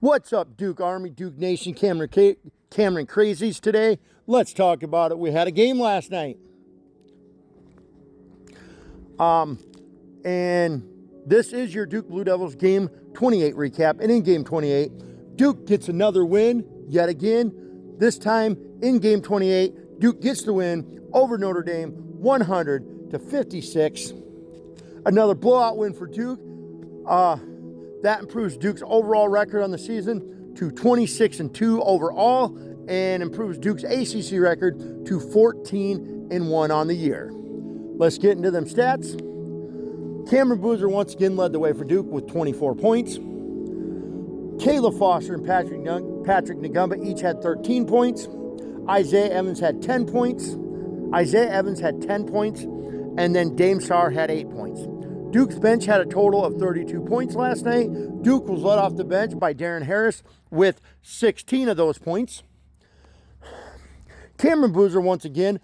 What's up, Duke Army, Duke Nation, Cameron Crazies today? Let's talk about it. We had a game last night. And this is your Duke Blue Devils game 28 recap. And in game 28, Duke gets another win yet again. This time in game 28, Duke gets the win over Notre Dame 100-56. Another blowout win for Duke. That improves Duke's overall record on the season to 26-2 overall and improves Duke's ACC record to 14-1 on the year. Let's get into them stats. Cameron Boozer once again led the way for Duke with 24 points. Caleb Foster and Patrick Ngumba each had 13 points. Isaiah Evans had 10 points. And then Dame Sarr had 8 points. Duke's bench had a total of 32 points last night. Duke was led off the bench by Darren Harris with 16 of those points. Cameron Boozer once again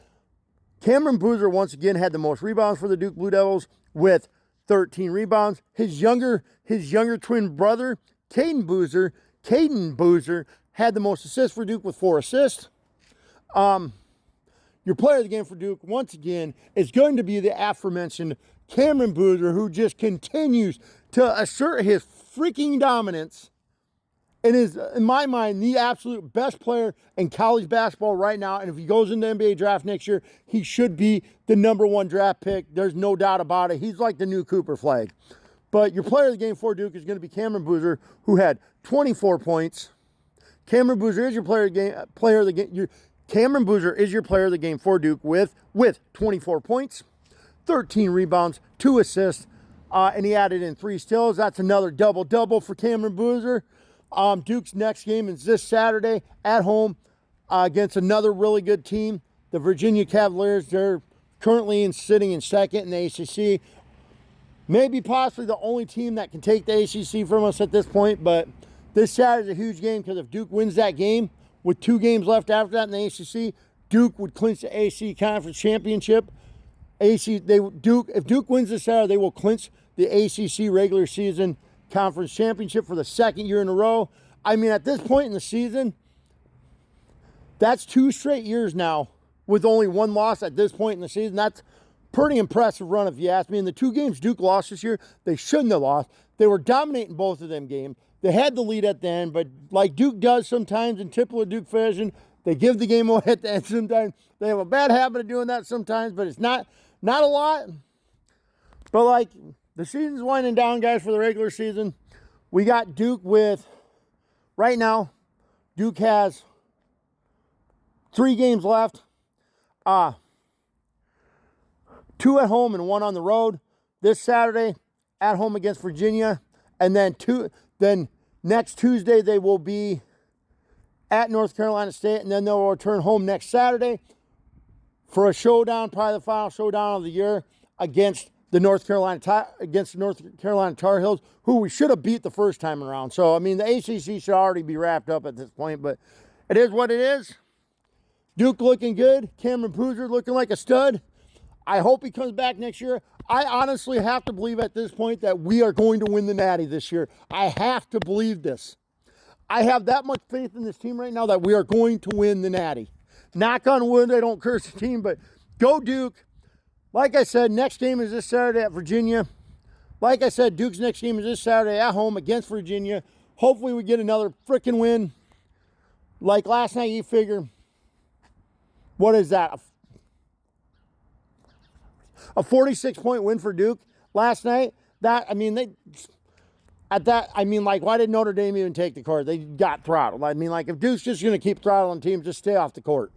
had the most rebounds for the Duke Blue Devils with 13 rebounds. His younger twin brother, Caden Boozer, had the most assists for Duke with 4 assists. Your player of the game for Duke, once again, is going to be the aforementioned Cameron Boozer, who just continues to assert his freaking dominance and is, in my mind, the absolute best player in college basketball right now. And if he goes into the NBA draft next year, he should be the #1 draft pick. There's no doubt about it. He's like the new Cooper Flag. But your player of the game for Duke is going to be Cameron Boozer, who had 24 points. Cameron Boozer is your player of the game. Cameron Boozer is your player of the game for Duke with 24 points, 13 rebounds, 2 assists, and he added in 3 steals. That's another double-double for Cameron Boozer. Duke's next game is this Saturday at home against another really good team, the Virginia Cavaliers. They're currently sitting in second in the ACC. Maybe possibly the only team that can take the ACC from us at this point, but this Saturday's a huge game because if Duke wins that game, with 2 games left after that in the ACC, Duke would clinch the ACC Conference Championship. If Duke wins this Saturday, they will clinch the ACC regular season conference championship for the 2nd year in a row. I mean, at this point in the season, that's 2 straight years now with only 1 loss at this point in the season. That's pretty impressive run, if you ask me. In the 2 games Duke lost this year, they shouldn't have lost. They were dominating both of them games. They had the lead at the end, but like Duke does sometimes in typical Duke fashion, they give the game away at the end sometimes. They have a bad habit of doing that sometimes, but it's not a lot. But like, the season's winding down, guys, for the regular season. We got Duke with, right now, Duke has 3 games left. 2 at home and 1 on the road. This Saturday, at home against Virginia. And then next Tuesday, they will be at North Carolina State, and then they'll return home next Saturday for a showdown, probably the final showdown of the year against the North Carolina Tar Heels, who we should have beat the first time around. So, I mean, the ACC should already be wrapped up at this point, but it is what it is. Duke looking good. Cameron Boozer looking like a stud. I hope he comes back next year. I honestly have to believe at this point that we are going to win the Natty this year. I have to believe this. I have that much faith in this team right now that we are going to win the Natty. Knock on wood, I don't curse the team, but go Duke. Like I said, next game is this Saturday at Virginia. Like I said, Duke's next game is this Saturday at home against Virginia. Hopefully we get another freaking win. Like last night, you figure, what is that? A 46-point win for Duke last night. Why did Notre Dame even take the court? They got throttled. I mean, like, if Duke's just going to keep throttling teams, just stay off the court.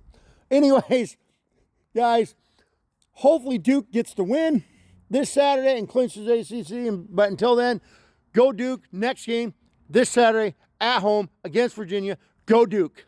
Anyways, guys, hopefully Duke gets the win this Saturday and clinches ACC. But until then, go Duke. Next game this Saturday at home against Virginia. Go Duke.